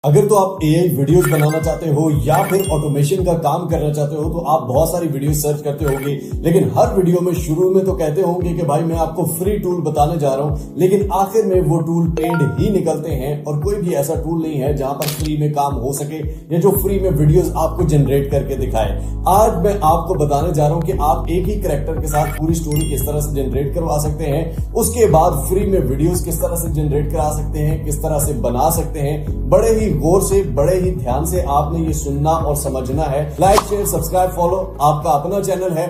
अगर तो आप एआई वीडियोस बनाना चाहते हो या फिर ऑटोमेशन का काम करना चाहते हो तो आप बहुत सारी वीडियो सर्च करते होंगे, लेकिन हर वीडियो में शुरू में तो कहते होंगे कि भाई मैं आपको फ्री टूल बताने जा रहा हूं, लेकिन आखिर में वो टूल पेड ही निकलते हैं और कोई भी ऐसा टूल नहीं है जहां पर फ्री में काम हो सके या जो फ्री में वीडियोस आपको जनरेट करके दिखाए। आज मैं आपको बताने जा रहा हूं कि आप एक ही कैरेक्टर के साथ पूरी स्टोरी किस तरह से जनरेट करवा सकते हैं, उसके बाद फ्री में वीडियोस किस तरह से जनरेट करा सकते हैं, किस तरह से बना सकते हैं। बड़े ही गौर से, बड़े ही ध्यान से आपने ये सुनना और समझना है। लाइक, शेयर, सब्सक्राइब, फॉलो आपका अपना चैनल है।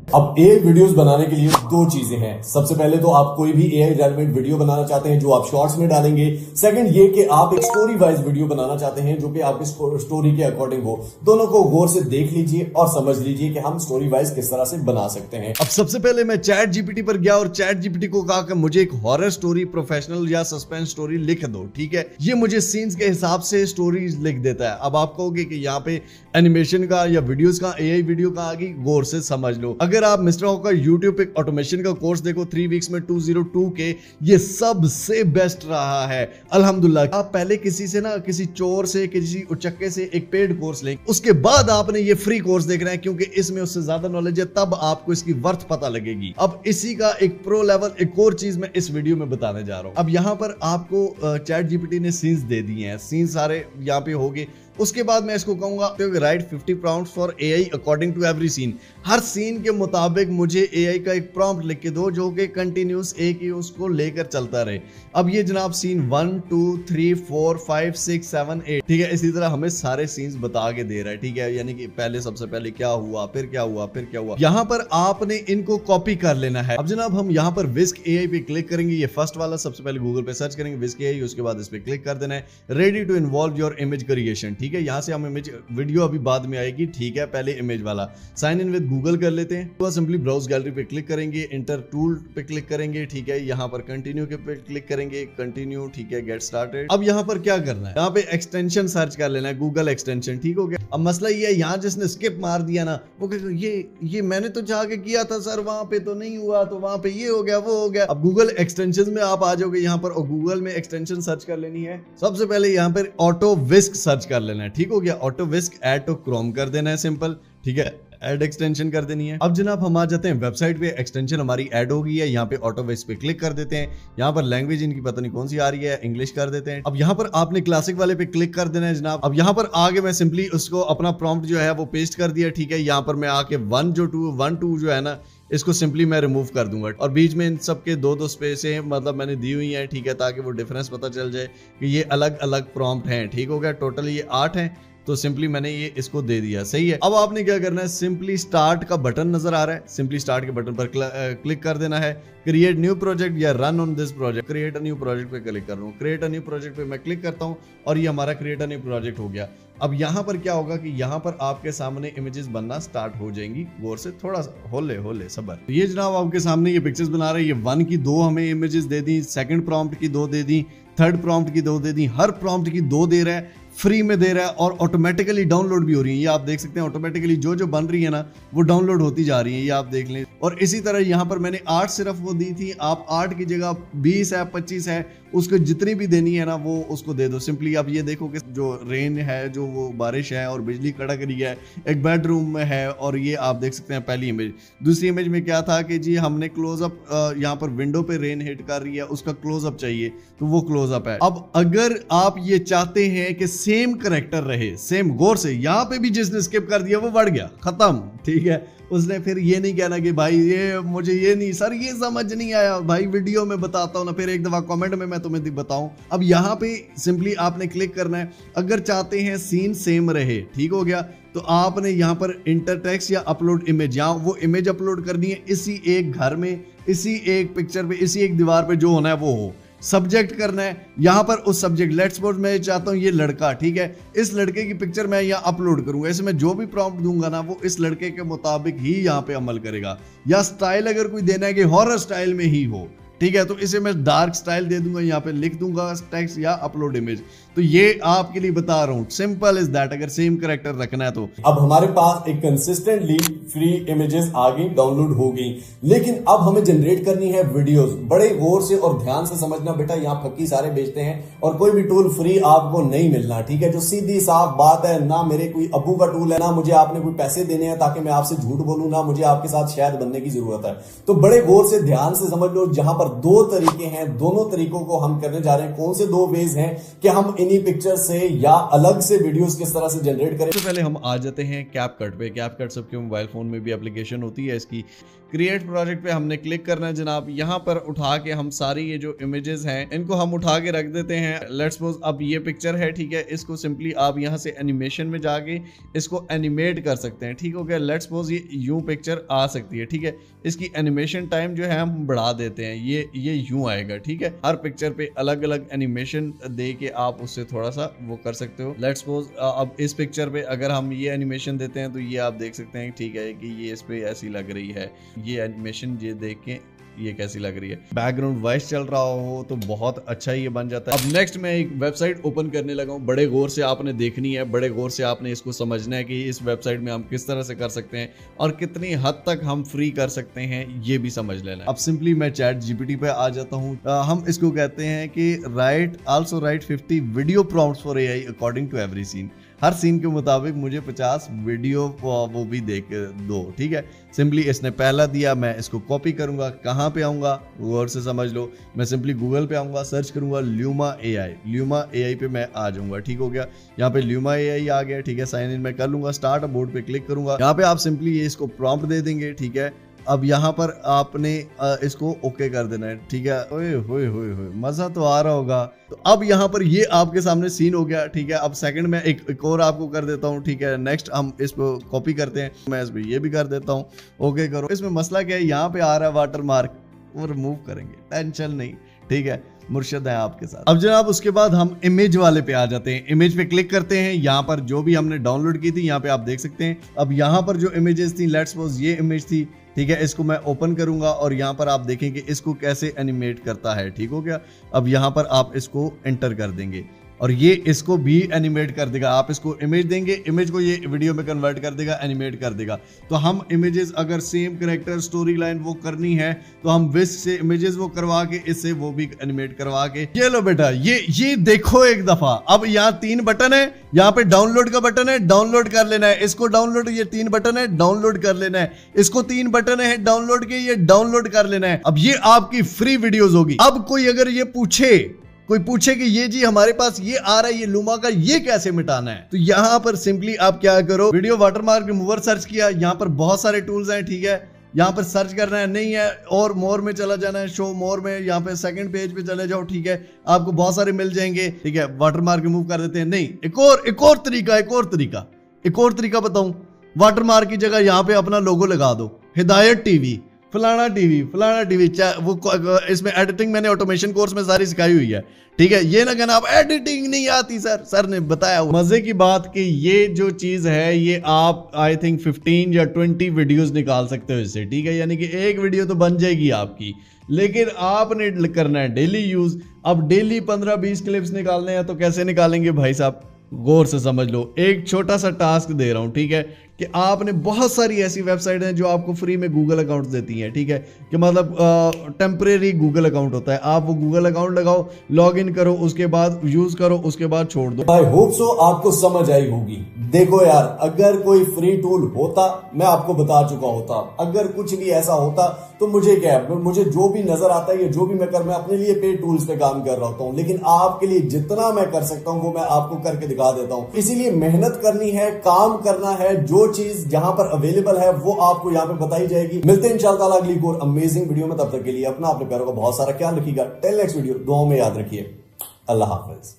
अब एआई वीडियोस बनाने के लिए दो चीजें हैं। सबसे पहले तो आप कोई भी एआई रेलेवेंट वीडियो बनाना चाहते हैं जो आप शॉर्ट्स में डालेंगे। सेकंड ये कि आप एक स्टोरी वाइज वीडियो बनाना चाहते हैं जो कि आपकी स्टोरी के अकॉर्डिंग हो। दोनों को गौर से देख लीजिए और समझ लीजिए कि हम स्टोरी वाइज किस तरह से बना सकते हैं। अब सबसे पहले मैं चैट जीपीटी पर गया और चैट जीपीटी को कहा कि मुझे एक हॉरर स्टोरी, प्रोफेशनल या सस्पेंस स्टोरी लिख दो। ठीक है, ये मुझे सीन्स के हिसाब से स्टोरी लिख देता है। अब आप कहोगे कि यहाँ पे एनिमेशन का या वीडियोस का, एआई वीडियो का आगे गौर से समझ लो। अगर आप मिस्टर हॉकर यूट्यूब पे ऑटोमेशन का कोर्स देखो 3 वीक्स में 202 के, ये सबसे बेस्ट रहा है अल्हम्दुलिल्लाह। आप पहले किसी से ना, किसी चोर से, किसी उचक्के से एक पेड कोर्स लें, उसके बाद आपने ये फ्री कोर्स देखना है क्योंकि इसमें उससे ज्यादा नॉलेज है, तब आपको इसकी वर्थ पता लगेगी। अब इसी का एक प्रो लेवल एक और चीज मैं इस वीडियो में बताने जा रहा हूं। अब यहां पर आपको चैट जीपीटी ने सीन्स दे दिए हैं, सीन्स सारे यहाँ पे हो गए। उसके बाद मैं इसको कहूंगा write 50 prompts for AI according to every scene. हर सीन के मुताबिक मुझे एआई का एक प्रॉम्प्ट लिख के दो जो कि कंटिन्यूस एक ही उसको लेकर चलता रहे। अब ये जनाब सीन 1 2 3 4 5 6 7 8, ठीक है, इसी तरह हमें सारे सीन्स बता के दे रहा है। ठीक है, यानी कि पहले सबसे पहले क्या हुआ, फिर क्या हुआ, फिर क्या हुआ। यहाँ पर आपने इनको कॉपी कर लेना है। अब जनाब हम यहाँ पर विस्क एआई पे क्लिक करेंगे। ये फर्स्ट वाला, सबसे पहले गूगल पे सर्च करेंगे विस्क एआई, उसके बाद इस पे क्लिक कर देना है। Ready to involve your image creation. ठीक है, यहाँ से हम इमेज, वीडियो अभी बाद में आएगी। ठीक है, पहले इमेज वाला साइन इन विद गूगल कर लेते हैं। तो सिंपली ब्राउज गैलरी पे क्लिक करेंगे, इंटर टूल पे क्लिक करेंगे। ठीक है, यहाँ पर कंटिन्यू के पे क्लिक करेंगे, कंटिन्यू। ठीक है, गेट स्टार्टेड। अब यहाँ पर क्या करना है, यहाँ पे एक्सटेंशन सर्च कर लेना है, गूगल एक्सटेंशन। ठीक हो गया। अब मसला ये है, यहाँ जिसने स्किप मार दिया ना, वो ये मैंने तो जाके किया था सर, वहां पे तो नहीं हुआ, तो वहां पे ये हो गया, वो हो गया। अब गूगल एक्सटेंशन में आप आ जाओगे यहाँ पर और गूगल में एक्सटेंशन सर्च कर लेनी है। सबसे पहले यहाँ पर ऑटो विस्क सर्च कर लेना है। ठीक हो गया, auto whisk add to Chrome कर देना है, सिंपल। ठीक है, ऐड एक्सटेंशन कर देनी है। अब जनाब हम आ जाते हैं वेबसाइट पे, एक्सटेंशन हमारी ऐड हो गई है। यहाँ पे ऑटो विस्क पे क्लिक कर देते हैं। यहाँ पर लैंग्वेज इनकी पता नहीं कौन सी आ रही है, इंग्लिश कर देते हैं। अब यहाँ पर आपने क्लासिक वाले पे क्लिक कर देना है जनाब। अब यहाँ पर आगे मैं सिंपली उसको अपना प्रॉम्प्ट जो है वो पेस्ट कर दिया। ठीक है, यहाँ पर मैं आके 1 2 जो है ना, इसको सिंपली मैं रिमूव कर दूंगा और बीच में इन सब के दो स्पेस हैं, मतलब मैंने दी हुई हैं। ठीक है, ताकि वो डिफरेंस पता चल जाए कि ये अलग अलग प्रॉम्प्ट हैं। ठीक हो गया, टोटल ये 8 हैं, तो सिंपली मैंने ये इसको दे दिया। सही है। अब आपने क्या करना है, सिंपली स्टार्ट का बटन नजर आ रहा है, सिंपली स्टार्ट के बटन पर क्लिक कर देना है। क्रिएट न्यू प्रोजेक्ट या run on this project, create a new project पे क्लिक कर रहा हूँ। क्रिएट अ न्यू प्रोजेक्ट पे मैं क्लिक करता हूँ और ये हमारा क्रिएट अ न्यू प्रोजेक्ट हो गया। अब यहाँ पर क्या होगा कि यहाँ पर आपके सामने इमेजेस बनना स्टार्ट हो जाएंगी। गौर से थोड़ा सा होले सबर। ये जनाब आपके सामने ये पिक्चर्स बना रहे हैं। ये 1 की 2 हमें इमेजेस दे दी, सेकंड प्रॉम्प्ट की 2 दे दी, थर्ड प्रॉम्प्ट की 2 दे दी, हर प्रॉम्प्ट की 2 दे रहा है, फ्री में दे रहा है और ऑटोमेटिकली डाउनलोड भी हो रही है। ये आप देख सकते हैं, ऑटोमेटिकली जो बन रही है ना वो डाउनलोड होती जा रही है, ये आप देख लें। और इसी तरह यहाँ पर मैंने 8 सिर्फ वो दी थी, आप 8 की जगह 20 है, 25 है, उसको जितनी भी देनी है ना वो उसको दे दो सिंपली। अब ये देखो कि जो रेन है, जो वो बारिश है और बिजली कड़क रही है, एक बेडरूम में है। और ये आप देख सकते हैं पहली इमेज। दूसरी इमेज में क्या था कि जी हमने क्लोजअप, यहाँ पर विंडो पे रेन हिट कर रही है, उसका क्लोजअप चाहिए, तो वो क्लोजअप है। अब अगर आप ये चाहते हैं कि सेम करेक्टर रहे, सेम, गौर से यहाँ पे भी जिसने स्किप कर दिया वो बढ़ गया, खत्म। ठीक है, उसने फिर ये नहीं कहना कि भाई ये मुझे ये नहीं सर, ये समझ नहीं आया, भाई वीडियो में बताता हूँ ना, फिर एक दफा कमेंट में मैं तुम्हें बताऊं। अब यहाँ पे सिंपली आपने क्लिक करना है। अगर चाहते हैं सीन सेम रहे, ठीक हो गया, तो आपने यहाँ पर इंटर टेक्स्ट या अपलोड इमेज, यहाँ वो इमेज अपलोड करनी है इसी एक घर में, इसी एक पिक्चर पे, इसी एक दीवार पे जो होना है वो हो। सब्जेक्ट करना है यहाँ पर उस सब्जेक्ट, लेट्स सपोज मैं चाहता हूँ ये लड़का, ठीक है, इस लड़के की पिक्चर मैं यहाँ अपलोड करूंगा। इसमें जो भी प्रॉम्प्ट दूंगा ना वो इस लड़के के मुताबिक ही यहाँ पे अमल करेगा। या स्टाइल अगर कोई देना है कि हॉरर स्टाइल में ही हो, ठीक है। तो इसे मैं डार्क स्टाइल दे दूंगा, यहाँ पे लिख दूंगा टेक्स्ट या अपलोड इमेज। तो ये आपके लिए बता रहा हूँ, सिंपल इज दैट। अगर सेम कैरेक्टर रखना है तो अब हमारे पास एक कंसिस्टेंटली फ्री इमेजेस आ गई, डाउनलोड हो गई, लेकिन अब हमें जनरेट करनी है वीडियोस। बड़े गौर से और ध्यान से समझना बेटा, यहाँ फक्की सारे बेचते हैं और कोई भी टूल फ्री आपको नहीं मिलना, ठीक है। जो सीधी साफ बात है, ना मेरे कोई अब्बू का टूल है, ना मुझे आपने कोई पैसे देने हैं ताकि मैं आपसे झूठ बोलूं, ना मुझे आपके साथ शायद बनने की जरूरत है। तो बड़े गौर से ध्यान से समझ लो, जहां पर दो तरीके हैं, दोनों तरीकों को हम करने जा रहे हैं। कौन से दो वेज हैं कि हम इन्हीं पिक्चर से या अलग से वीडियोस किस तरह से जनरेट करें। तो पहले हम आ जाते हैं कैपकट पे। कैपकट सबके मोबाइल फोन में भी एप्लीकेशन होती है इसकी। क्रिएट प्रोजेक्ट पे हमने क्लिक करना है जनाब। यहाँ पर उठा के हम सारी ये जो इमेजेस हैं इनको हम उठा के रख देते हैं। लेट्स सपोज अब ये पिक्चर है, ठीक है। इसको सिंपली आप यहाँ से एनिमेशन में जाके इसको एनिमेट कर सकते हैं, ठीक हो गया। लेट्स सपोज ये यूं पिक्चर आ सकती है, ठीक है। इसकी एनिमेशन टाइम जो है हम बढ़ा देते हैं, ये यूं आएगा, ठीक है। हर पिक्चर पे अलग अलग एनिमेशन दे के आप उससे थोड़ा सा वो कर सकते हो। लेट्स सपोज अब इस पिक्चर पे अगर हम ये एनिमेशन देते हैं तो ये आप देख सकते हैं, ठीक है, कि ये इस पे ऐसी लग रही है। ये एनिमेशन ये देख के ये कैसी लग रही है। बैकग्राउंड वॉइस चल रहा हो तो बहुत अच्छा ये बन जाता है। अब नेक्स्ट मैं एक वेबसाइट ओपन करने लगा हूँ। बड़े गौर से आपने देखनी है, बड़े गौर से आपने इसको समझना है कि इस वेबसाइट में हम किस तरह से कर सकते हैं और कितनी हद तक हम फ्री कर सकते हैं, ये भी समझ लेना है। अब सिंपली मैं चैट जीपीटी पे आ जाता हूँ। हम इसको कहते हैं कि also write 50 video prompts for AI according to every scene. हर सीन के मुताबिक मुझे 50 वीडियो वो भी देख दो, ठीक है। सिंपली इसने पहला दिया, मैं इसको कॉपी करूंगा। कहाँ पे आऊंगा, गौर से समझ लो। मैं सिंपली गूगल पे आऊंगा, सर्च करूंगा ल्यूमा एआई। ल्यूमा एआई पे मैं आ जाऊंगा, ठीक हो गया। यहाँ पे ल्यूमा एआई आ गया, ठीक है। साइन इन मैं कर लूंगा, स्टार्ट बोर्ड पे क्लिक करूंगा। यहाँ पे आप सिंपली ये इसको प्रॉम्प्ट दे देंगे, ठीक है। अब यहाँ पर आपने इसको ओके कर देना है, ठीक है। ओए होए होए होए, मजा तो आ रहा होगा। तो अब यहाँ पर ये आपके सामने सीन हो गया, ठीक है। अब सेकंड में एक और आपको कर देता हूँ, ठीक है। नेक्स्ट हम इसको कॉपी करते हैं, मैं इसमें ये भी कर देता हूँ, ओके करो। इसमें मसला क्या है, यहाँ पे आ रहा है वाटर मार्क, वो रिमूव करेंगे, टेंशन नहीं, ठीक है। मुर्शिद है आपके साथ। अब जनाब उसके बाद हम इमेज वाले पे आ जाते हैं। इमेज पे क्लिक करते हैं। यहाँ पर जो भी हमने डाउनलोड की थी यहाँ पे आप देख सकते हैं। अब यहाँ पर जो इमेजेस थी, लेट्स सपोज ये इमेज थी, ठीक है। इसको मैं ओपन करूंगा और यहाँ पर आप देखेंगे इसको कैसे एनिमेट करता है, ठीक हो गया। अब यहाँ पर आप इसको एंटर कर देंगे और ये इसको भी एनिमेट कर देगा। आप इसको इमेज देंगे, इमेज को ये वीडियो में कन्वर्ट कर देगा, एनिमेट कर देगा। तो हम इमेजेस अगर सेम कैरेक्टर स्टोरी लाइन वो करनी है तो हम विस्क से इमेजेस वो करवा के इससे वो भी एनिमेट करवा के, ये लो बेटा, ये देखो एक दफा। अब यहाँ 3 बटन है, यहाँ पे डाउनलोड का बटन है, डाउनलोड कर लेना है। इसको डाउनलोड, ये 3 बटन है, डाउनलोड कर लेना है। इसको 3 बटन है डाउनलोड के, ये डाउनलोड कर लेना है। अब ये आपकी फ्री वीडियोस होगी। अब कोई अगर ये कोई पूछे कि ये जी हमारे पास ये आ रहा है, ये लूमा का, ये कैसे मिटाना है, तो यहाँ पर सिंपली आप क्या करो, वीडियो वाटरमार्क रिमूवर सर्च किया। यहाँ पर बहुत सारे टूल्स हैं, ठीक है। यहाँ पर सर्च करना है, नहीं है और मोर में चला जाना है, शो मोर में। यहाँ पे सेकंड पेज पे चले जाओ, ठीक है। आपको बहुत सारे मिल जाएंगे, ठीक है। वाटरमार्क रिमूव कर देते हैं। नहीं, एक और तरीका बताऊं। वाटरमार्क की जगह यहाँ पे अपना लोगो लगा दो, हिदायत टीवी, फलाना टीवी। वो इसमें एडिटिंग मैंने ऑटोमेशन कोर्स में सारी सिखाई हुई है, ठीक है। ये ना कहना आप एडिटिंग नहीं आती सर ने बताया। मजे की बात कि ये जो चीज है ये आप आई थिंक 15 या 20 वीडियोस निकाल सकते हो इससे, ठीक है। यानी कि एक वीडियो तो बन जाएगी आपकी, लेकिन आपने करना है डेली यूज। अब डेली 15-20 क्लिप्स निकालने हैं तो कैसे निकालेंगे भाई साहब, गौर से समझ लो। एक छोटा सा टास्क दे रहा हूं, ठीक है, कि आपने बहुत सारी ऐसी वेबसाइट हैं जो आपको फ्री में गूगल अकाउंट देती हैं, ठीक है। कि मतलब टेम्परेरी गूगल अकाउंट होता है। आप वो गूगल अकाउंट लगाओ, लॉग इन करो, उसके बाद यूज करो, उसके बाद छोड़ दो। आई होप सो आपको समझ आई होगी। देखो यार, अगर कोई फ्री टूल होता मैं आपको बता चुका होता। अगर कुछ भी ऐसा होता तो मुझे क्या है, मुझे जो भी नजर आता है या जो भी मैं अपने लिए पेड टूल्स पे काम कर रहा होता हूँ, लेकिन आपके लिए जितना मैं कर सकता हूँ वो मैं आपको करके दिखा देता हूँ। इसीलिए मेहनत करनी है, काम करना है। जो चीज जहां पर अवेलेबल है वो आपको यहाँ पे बताई जाएगी। मिलते हैं इंशाअल्लाह अगली और अमेजिंग वीडियो में। तब तक के लिए अपने प्यारों का बहुत सारा ख्याल रखिएगा। टिल नेक्स्ट वीडियो, दुआओं में याद रखिए। अल्लाह हाफिज।